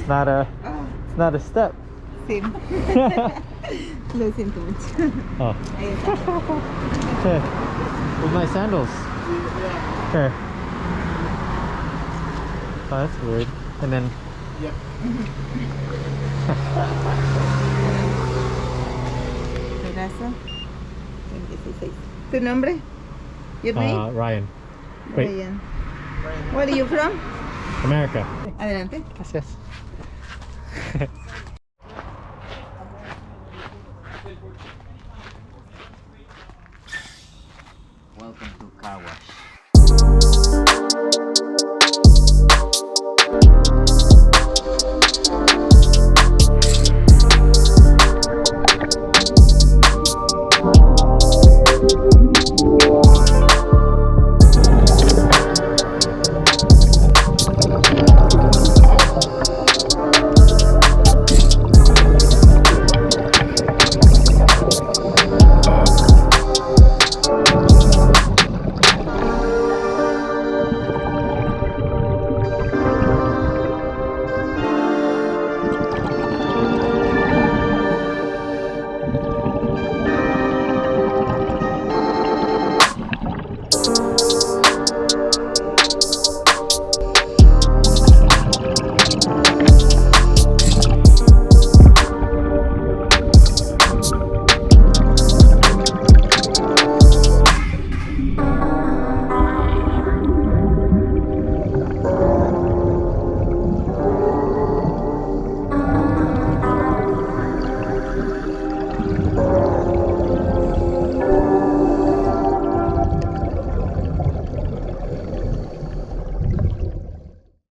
It's not a step. Same. Lo siento mucho. Oh. Ahí está. Okay. With my sandals. Here. Oh, that's weird. And then. Yep. Pedazo. 26. ¿Tu nombre? Your name? Ryan. Wait. Ryan. Where are you from? America. Adelante. Gracias. Welcome to car wash.